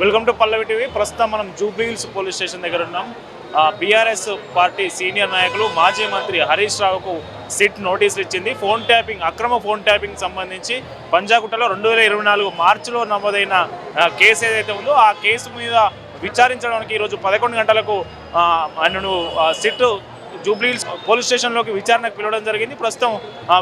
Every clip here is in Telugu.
Welcome to Pallavi TV. ప్రస్తుతం మనం జూబ్లీ హిల్స్ పోలీస్ స్టేషన్ దగ్గర ఉన్నాం. బీఆర్ఎస్ పార్టీ సీనియర్ నాయకులు మాజీ మంత్రి హరీష్ రావుకు సిట్ నోటీసులు ఇచ్చింది. అక్రమ ఫోన్ ట్యాపింగ్ సంబంధించి పంజాగుట్టలో 2024 మార్చిలో నమోదైన కేసు ఏదైతే ఉందో ఆ కేసు మీద విచారించడానికి ఈరోజు 11 గంటలకు ఆయనను సిట్ జూబ్లీ హిల్స్ పోలీస్ స్టేషన్లోకి విచారణకు పిలవడం జరిగింది. ప్రస్తుతం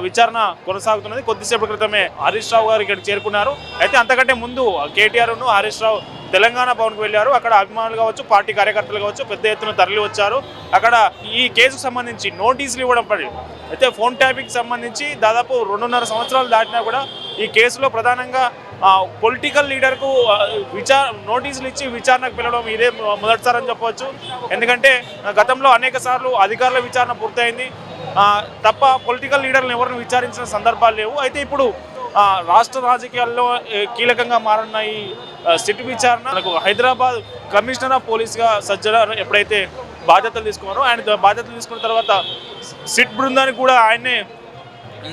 విచారణ కొనసాగుతున్నది. కొద్దిసేపటి క్రితమే హరీష్ రావు గారు ఇక్కడ చేరుకున్నారు. అయితే అంతకంటే ముందు కేటీఆర్ను హరీష్ రావు తెలంగాణ భవన్కు వెళ్ళారు. అక్కడ అభిమానులు కావచ్చు, పార్టీ కార్యకర్తలు కావచ్చు పెద్ద ఎత్తున తరలి వచ్చారు. అక్కడ ఈ కేసుకు సంబంధించి నోటీసులు ఇవ్వడం పడి అయితే ఫోన్ ట్యాపింగ్ సంబంధించి దాదాపు 2.5 సంవత్సరాలు దాటినా కూడా ఈ కేసులో ప్రధానంగా పొలిటికల్ లీడర్కు నోటీసులు ఇచ్చి విచారణకు పిలవడం ఇదే మొదటిసారి అని చెప్పవచ్చు. ఎందుకంటే గతంలో అనేక సార్లు అధికారుల విచారణ పూర్తయింది తప్ప పొలిటికల్ లీడర్లను ఎవరిని విచారించిన సందర్భాలు లేవు. అయితే ఇప్పుడు రాష్ట్ర రాజకీయాల్లో కీలకంగా మారిన ఈ సిట్ విచారణకు హైదరాబాద్ కమిషనర్ ఆఫ్ పోలీస్గా సజ్జల ఎప్పుడైతే బాధ్యతలు తీసుకున్నారో ఆయన బాధ్యతలు తీసుకున్న తర్వాత సిట్ బృందానికి కూడా ఆయనే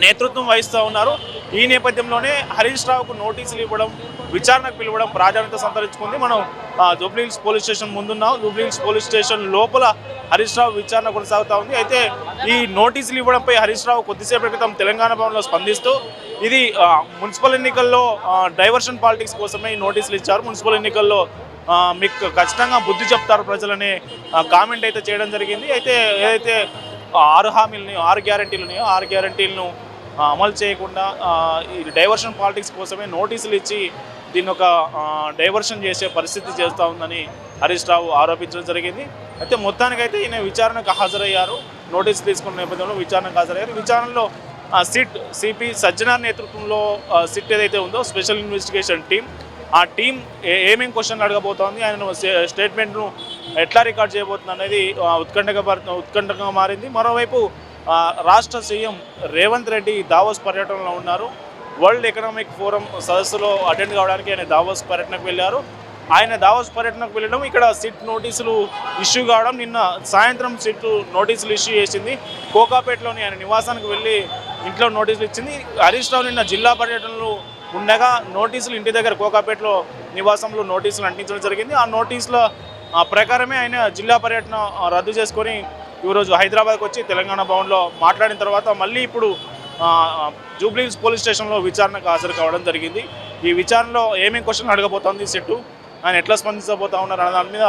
నేతృత్వం వహిస్తూ ఉన్నారు. ఈ నేపథ్యంలోనే హరీష్ రావుకు నోటీసులు ఇవ్వడం, విచారణకు పిలవడం ప్రాధాన్యత సంతరించుకుంది. మనం జూబ్లీ హిల్స్ పోలీస్ స్టేషన్ ముందున్నాం. జూబ్లీ హిల్స్ పోలీస్ స్టేషన్ లోపల హరీష్ రావు విచారణ కొనసాగుతూ ఉంది. అయితే ఈ నోటీసులు ఇవ్వడంపై హరీష్ రావు కొద్దిసేపటి క్రితం తెలంగాణ భవన్లో స్పందిస్తూ ఇది మున్సిపల్ ఎన్నికల్లో డైవర్షన్ పాలిటిక్స్ కోసమే ఈ నోటీసులు ఇచ్చారు, మున్సిపల్ ఎన్నికల్లో మీకు ఖచ్చితంగా బుద్ధి చెప్తారు ప్రజలనే కామెంట్ అయితే చేయడం జరిగింది. అయితే ఏదైతే 6 హామీలని 6 గ్యారంటీలు ఉన్నాయో 6 గ్యారంటీలను అమలు చేయకుండా ఈ డైవర్షన్ పాలిటిక్స్ కోసమే నోటీసులు ఇచ్చి దీన్ని ఒక డైవర్షన్ చేసే పరిస్థితి చేస్తూ ఉందని హరీష్ రావు ఆరోపించడం జరిగింది. అయితే మొత్తానికైతే ఈయన విచారణకు హాజరయ్యారు. నోటీసు తీసుకున్న నేపథ్యంలో విచారణకు హాజరయ్యారు. విచారణలో సిట్ సిపి సజ్జనార్ నేతృత్వంలో సిట్ ఏదైతే ఉందో స్పెషల్ ఇన్వెస్టిగేషన్ టీం, ఆ టీం ఏమేమి క్వశ్చన్లు అడగబోతోంది, ఆయన స్టేట్మెంట్ను ఎట్లా రికార్డ్ చేయబోతుంది అనేది ఉత్కంఠగా మారింది. మరోవైపు రాష్ట్ర సీఎం రేవంత్ రెడ్డి దావోస్ పర్యటనలో ఉన్నారు. వరల్డ్ ఎకనామిక్ ఫోరం సదస్సులో అటెండ్ కావడానికి ఆయన దావోస్ పర్యటనకు వెళ్ళారు. ఆయన దావోస్ పర్యటనకు వెళ్ళడం, ఇక్కడ సిట్ నోటీసులు ఇష్యూ కావడం, నిన్న సాయంత్రం సిట్ నోటీసులు ఇష్యూ చేసింది. కోకాపేటలోని ఆయన నివాసానికి వెళ్ళి ఇంట్లో నోటీసులు ఇచ్చింది. హరీష్ రావు నిన్న జిల్లా పర్యటనలు ఉండగా నోటీసులు ఇంటి దగ్గర కోకాపేటలో నివాసంలో నోటీసులు అంటించడం జరిగింది. ఆ నోటీసుల ప్రకారమే ఆయన జిల్లా పర్యటన రద్దు చేసుకొని ఈరోజు హైదరాబాద్కి వచ్చి తెలంగాణ భవన్లో మాట్లాడిన తర్వాత మళ్ళీ ఇప్పుడు జూబ్లీ హిల్స్ పోలీస్ స్టేషన్లో విచారణకు హాజరు కావడం జరిగింది. ఈ విచారణలో ఏమేమి క్వశ్చన్లు అడగబోతోంది సెట్టు, ఆయన ఎట్లా స్పందించబోతా ఉన్నారు అనే దాని మీద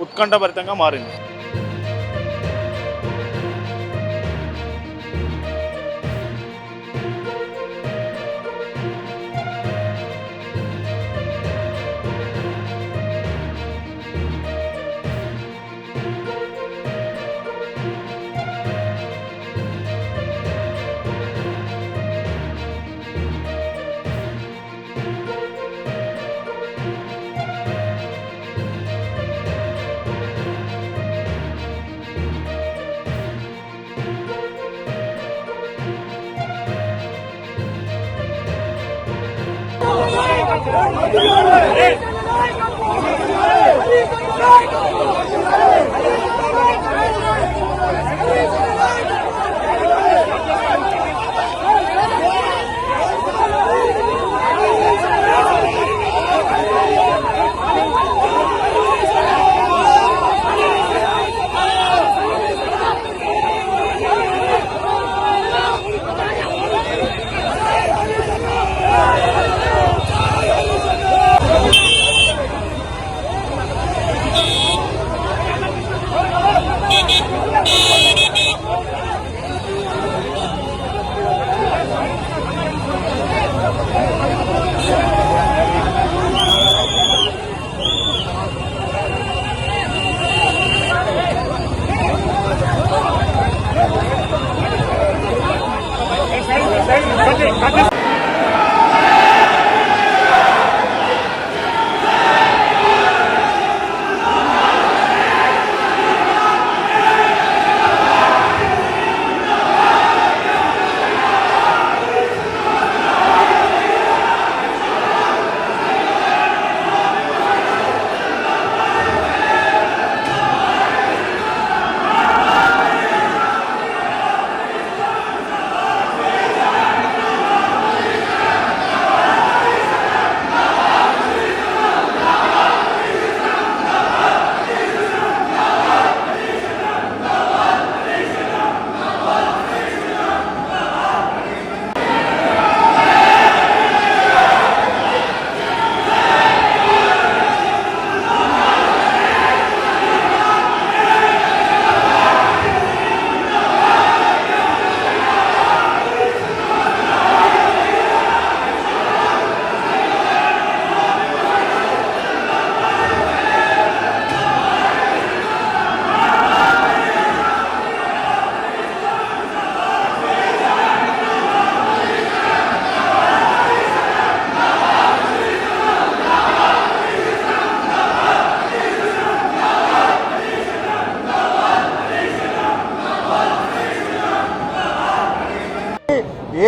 ఉత్కంఠభరితంగా మారింది.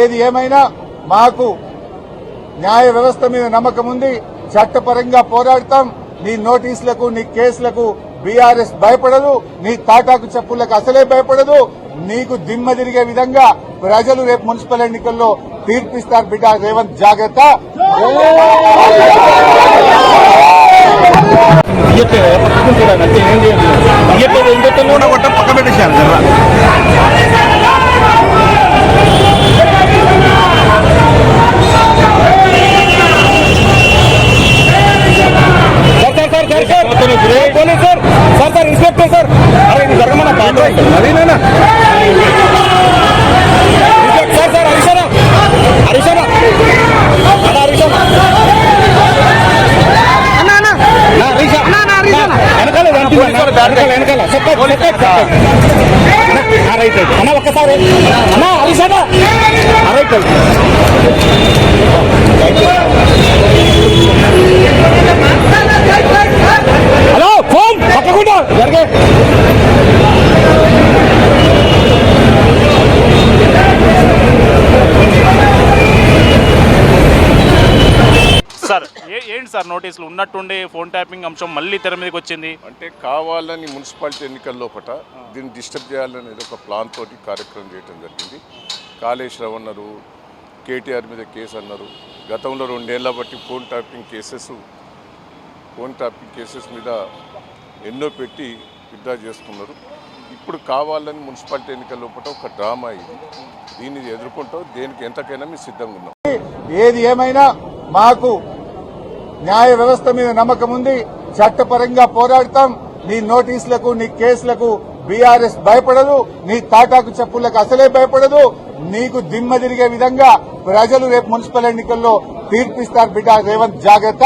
ఏది ఏమైనా మాకు న్యాయ వ్యవస్థ మీద నమ్మకం ఉంది. చట్టపరంగా పోరాడతాం. నీ నోటీసులకు, నీ కేసులకు బీఆర్ఎస్ భయపడదు. నీ తాటాకు చెప్పులకు అసలే భయపడదు. నీకు దిమ్మ తిరిగే విధంగా ప్రజలు రేపు మున్సిపల్ ఎన్నికల్లో తీర్పిస్తారు బిడ్డ. రేవంత్ జాగ్రత్త. పక్క పెట్టేశారు. సార్ ఇన్స్పెక్టర్ సార్ అరే ఇది జరగమన్నా అదేనా సార్ సార్ హరిషానా హరిషానా రైట్ అన్న ఒక్కసారి అన్నా హరిషానా రైట్ హలో ఫోన్ పక్కకుండా జరిగే సార్ ఏంటి సార్ నోటీసులు ఉన్నట్టుండి ఫోన్ ట్యాపింగ్ అంశం మళ్ళీ తెర మీదకి వచ్చింది అంటే కావాలని మున్సిపాలిటీ ఎన్నికల లోపల దీన్ని డిస్టర్బ్ చేయాలని ఒక ప్లాన్ తోటి కార్యక్రమం చేయడం జరిగింది. కాళేశ్వరం అన్నారు, కేటీఆర్ మీద కేసు అన్నారు. గతంలో 2 ఏళ్ల బట్టి ఫోన్ ట్యాపింగ్ కేసెస్ మీద ఎన్నో పెట్టి విత్డ్రా చేసుకున్నారు. ఇప్పుడు కావాలని మున్సిపాలిటీ ఎన్నికల లోపల ఒక డ్రామా ఇది. దీన్ని ఎదుర్కొంటాం. దేనికి ఎంతకైనా మేము సిద్ధంగా ఉన్నాం. ఏది ఏమైనా మాకు న్యాయ వ్యవస్థ మీద నమ్మకం ఉంది. చట్టపరంగా పోరాడతాం. నీ నోటీసులకు, నీ కేసులకు బీఆర్ఎస్ భయపడదు. నీ తాటాకు చెప్పులకు అసలే భయపడదు. నీకు దిమ్మ తిరిగే విధంగా ప్రజలు రేపు మున్సిపల్ ఎన్నికల్లో తీర్పిస్తారు బిడ్డ. రేవంత్ జాగ్రత్త.